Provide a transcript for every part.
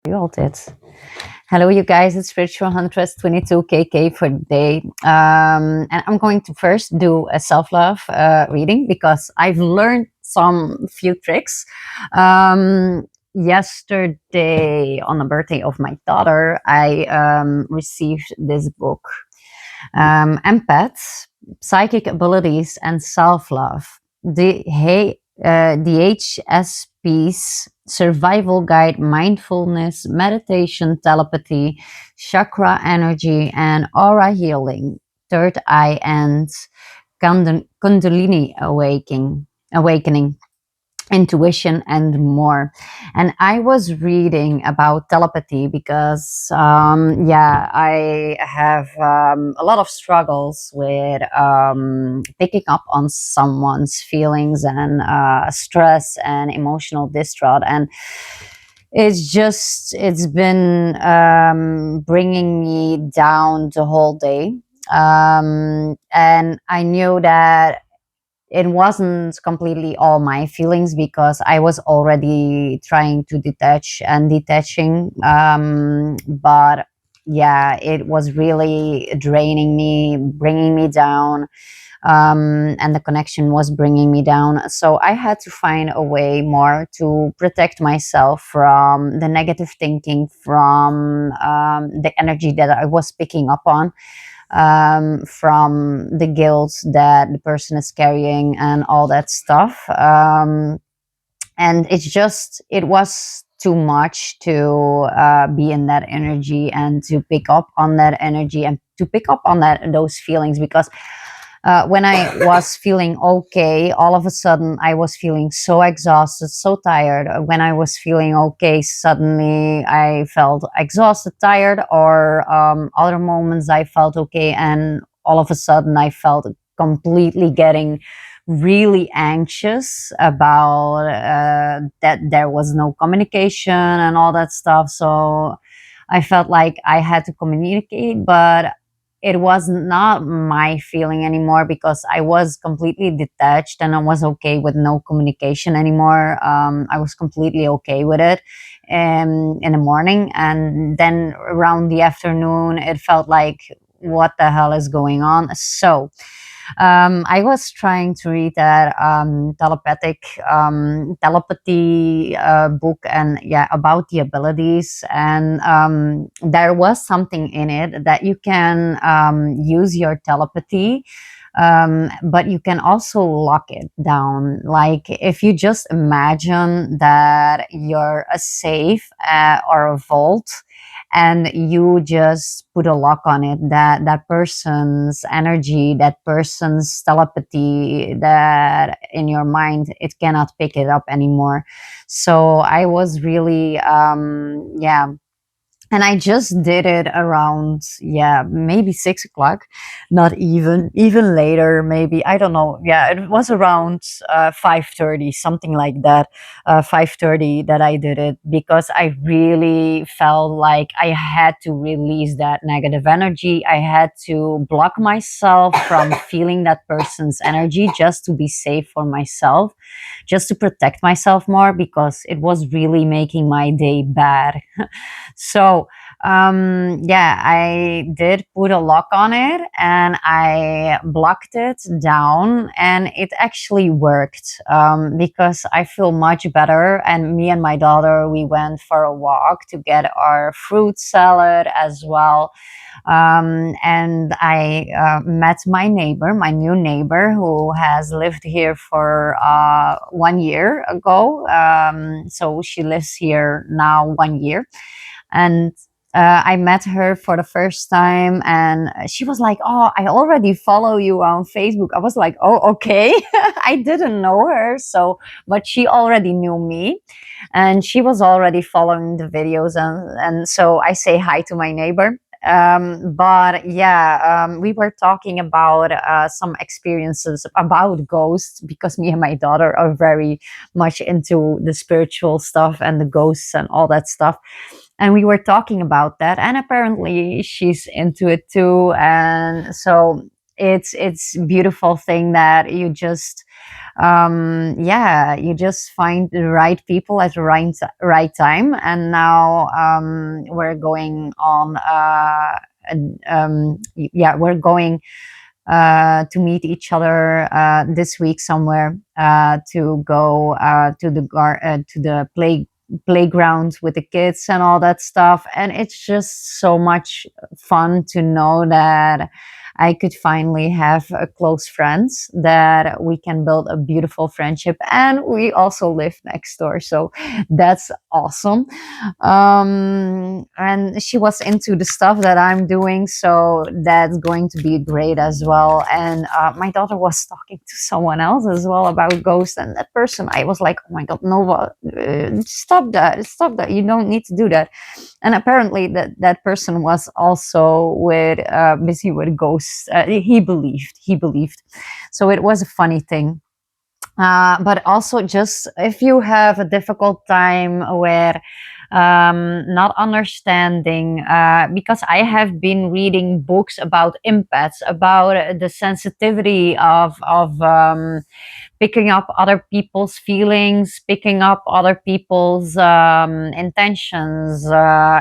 You all did. Hello, you guys. It's Spiritual-Huntress 22KK for the day. And I'm going to first do a self-love reading because I've learned some few tricks. Yesterday, on the birthday of my daughter, I received this book, Empath, Psychic Abilities and Self-Love. The HSP's Survival Guide, Mindfulness, Meditation, Telepathy, Chakra Energy, and Aura Healing, Third Eye, and Kundalini Awakening, intuition, and more. And I was reading about telepathy because I have a lot of struggles with picking up on someone's feelings and stress and emotional distraught. And it's been bringing me down the whole day. And I knew that it wasn't completely all my feelings because I was already trying to detach and detaching. But yeah, it was really draining me, bringing me down. And the connection was bringing me down. So I had to find a way more to protect myself from the negative thinking, from the energy that I was picking up on, from the guilt that the person is carrying and all that stuff. And it was too much to be in that energy and to pick up on that energy and to pick up on those feelings, because when I was feeling okay, all of a sudden I was feeling so exhausted, so tired. When I was feeling okay, suddenly I felt exhausted, tired, or other moments I felt okay, and all of a sudden I felt completely getting really anxious about that there was no communication and all that stuff. So I felt like I had to communicate, but it was not my feeling anymore because I was completely detached and I was okay with no communication anymore. I was completely okay with it in the morning. And then around the afternoon, it felt like, what the hell is going on? So I was trying to read that telepathy book, and yeah, about the abilities. And there was something in it that you can use your telepathy, but you can also lock it down. Like, if you just imagine that you're a safe or a vault, and you just put a lock on it, that person's energy, that person's telepathy, that in your mind, it cannot pick it up anymore. So I was really and I just did it around, yeah, maybe 6 o'clock, not even later, maybe, I don't know. Yeah, it was around 5:30, something like that, 5:30 that I did it, because I really felt like I had to release that negative energy. I had to block myself from feeling that person's energy just to be safe for myself, just to protect myself more, because it was really making my day bad. So I did put a lock on it and I blocked it down, and it actually worked, because I feel much better. And me and my daughter, we went for a walk to get our fruit salad as well. And I met my neighbor, my new neighbor, who has lived here for 1 year ago. So she lives here now 1 year. And I met her for the first time, and she was like, "Oh, I already follow you on Facebook." I was like, "Oh, okay." I didn't know her, but she already knew me, and she was already following the videos, and so I say hi to my neighbor. But yeah, we were talking about some experiences about ghosts, because me and my daughter are very much into the spiritual stuff and the ghosts and all that stuff. And we were talking about that, and apparently she's into it too. And so it's beautiful thing that you just yeah, you just find the right people at the right time. And now we're going on yeah, we're going to meet each other this week somewhere, to go to the playground with the kids and all that stuff. And it's just so much fun to know that I could finally have close friends, that we can build a beautiful friendship, and we also live next door. So that's awesome. And she was into the stuff that I'm doing, so that's going to be great as well. And my daughter was talking to someone else as well about ghosts, and that person, I was like, oh my god, Nova, stop that, you don't need to do that. And apparently that person was also with busy with ghosts. He believed, so it was a funny thing. But also, just if you have a difficult time with not understanding, because I have been reading books about empaths, about the sensitivity of picking up other people's feelings, picking up other people's intentions,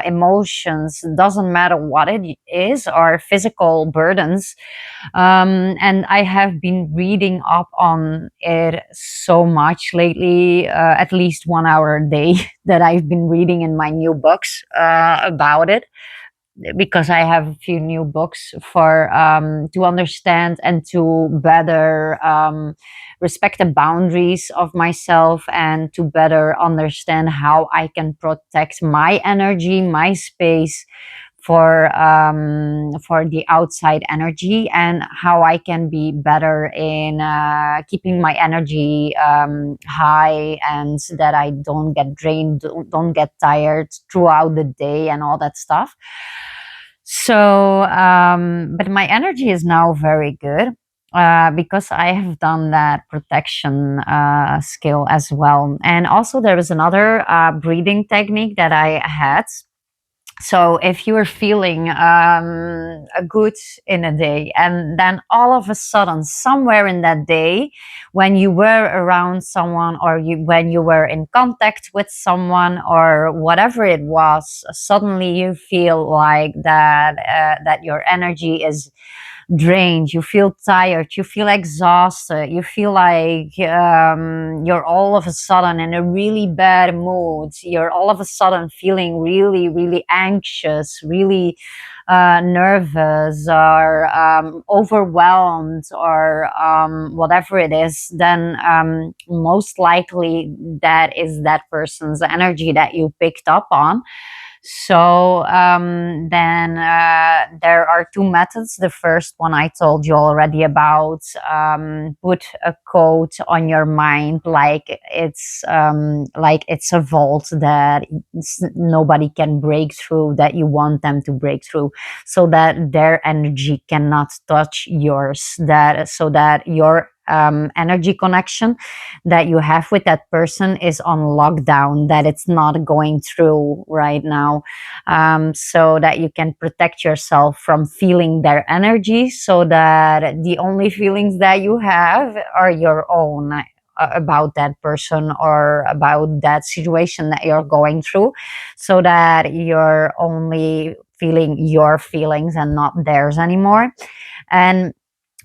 emotions, doesn't matter what it is, or physical burdens. And I have been reading up on it so much lately, at least 1 hour a day that I've been reading in my new books about it, because I have a few new books for to understand and to better respect the boundaries of myself, and to better understand how I can protect my energy, my space, for the outside energy, and how I can be better in keeping my energy high, and so that I don't get drained, don't get tired throughout the day and all that stuff. So, but my energy is now very good, because I have done that protection skill as well. And also, there is another breathing technique that I had. So if you are feeling good in a day, and then all of a sudden, somewhere in that day, when you were around someone, or when you were in contact with someone, or whatever it was, suddenly you feel like that your energy is drained, you feel tired, you feel exhausted, you feel like you're all of a sudden in a really bad mood, you're all of a sudden feeling really, really anxious, really nervous, or overwhelmed, or whatever it is, then most likely that is that person's energy that you picked up on. So then there are two methods. The first one I told you already about. Put a code on your mind, like it's a vault that nobody can break through, that you want them to break through, so that their energy cannot touch yours. That so that your energy connection that you have with that person is on lockdown, that it's not going through right now, so that you can protect yourself from feeling their energy, so that the only feelings that you have are your own, about that person or about that situation that you're going through, so that you're only feeling your feelings and not theirs anymore. And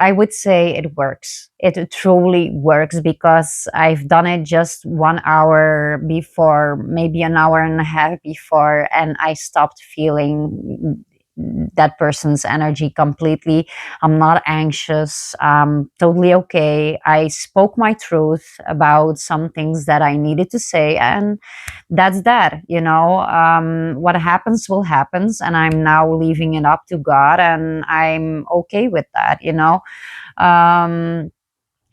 I would say it works. It truly works, because I've done it just 1 hour before, maybe an hour and a half before, and I stopped feeling that person's energy completely. I'm not anxious. I'm totally okay. I spoke my truth about some things that I needed to say, and that's that. What happens will happens, and I'm now leaving it up to God, and I'm okay with that. Um,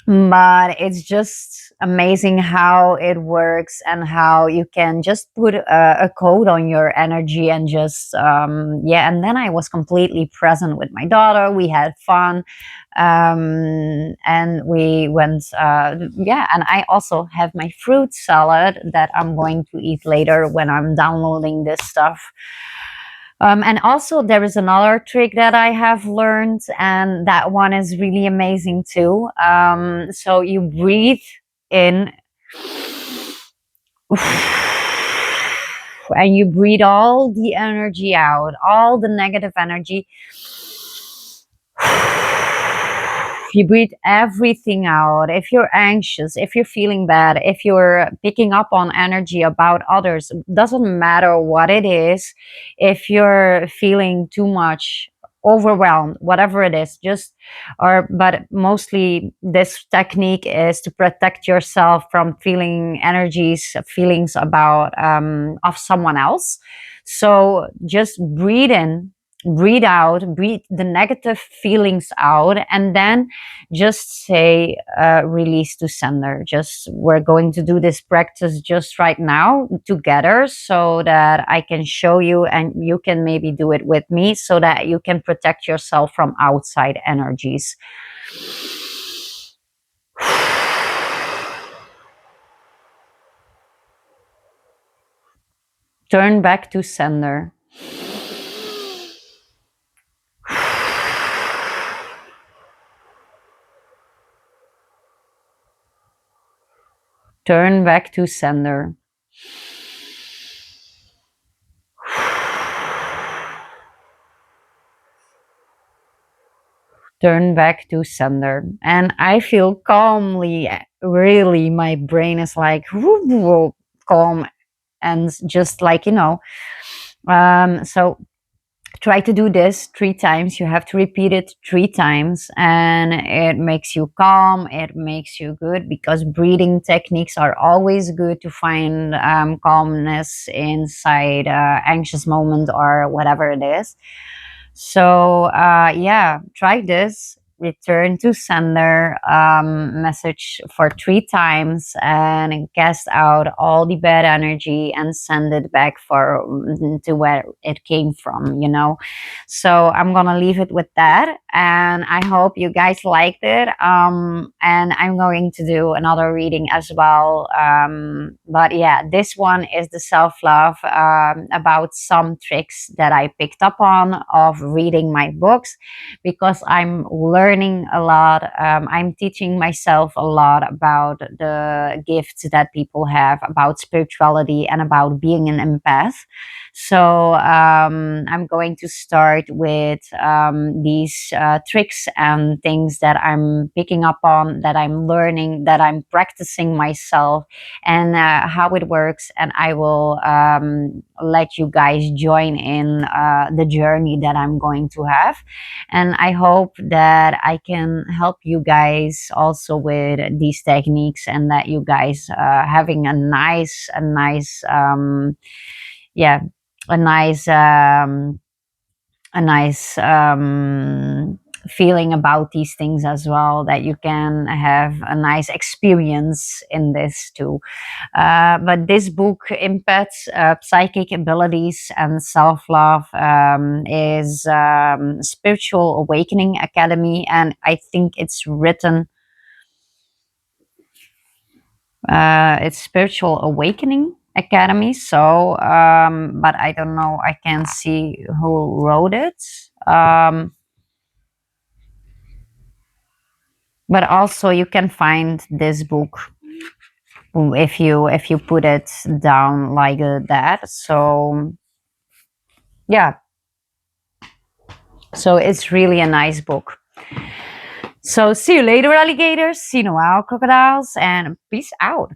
but it's just amazing how it works, and how you can just put a code on your energy, and just yeah. And then I was completely present with my daughter, we had fun, and we went yeah. And I also have my fruit salad that I'm going to eat later when I'm downloading this stuff. And also, there is another trick that I have learned, and that one is really amazing too. So you breathe in and you breathe all the energy out, all the negative energy. You breathe everything out. If you're anxious, if you're feeling bad, if you're picking up on energy about others, doesn't matter what it is. If you're feeling too much overwhelmed, whatever it is, just or but mostly this technique is to protect yourself from feeling energies, feelings about of someone else. So just breathe in, breathe out, breathe the negative feelings out, and then just say release to sender. Just we're going to do this practice just right now together so that I can show you and you can maybe do it with me so that you can protect yourself from outside energies. Turn back to sender. Turn back to sender. Turn back to sender. And I feel calmly, really, my brain is like whoop, whoop, calm and just like, so try to do this 3 times. You have to repeat it 3 times, and it makes you calm, it makes you good, because breathing techniques are always good to find calmness inside anxious moment or whatever it is. So yeah, try this. Return to sender message for 3 times and cast out all the bad energy and send it back for to where it came from. So I'm gonna leave it with that, and I hope you guys liked it. And I'm going to do another reading as well. But yeah, this one is the self-love, about some tricks that I picked up on of reading my books, because I'm learning a lot. I'm teaching myself a lot about the gifts that people have, about spirituality, and about being an empath. So I'm going to start with these tricks and things that I'm picking up on, that I'm learning, that I'm practicing myself, and how it works. And I will let you guys join in the journey that I'm going to have. And I hope that I can help you guys also with these techniques, and that you guys having yeah, a nice feeling about these things as well, that you can have a nice experience in this too. But this book, Empath, Psychic Abilities and Self-Love, is Spiritual Awakening Academy, and I think it's Spiritual Awakening Academy. So, but I don't know, I can't see who wrote it. But also you can find this book if you put it down like that. So yeah, so it's really a nice book. So see you later, alligators. See you now, crocodiles, and peace out.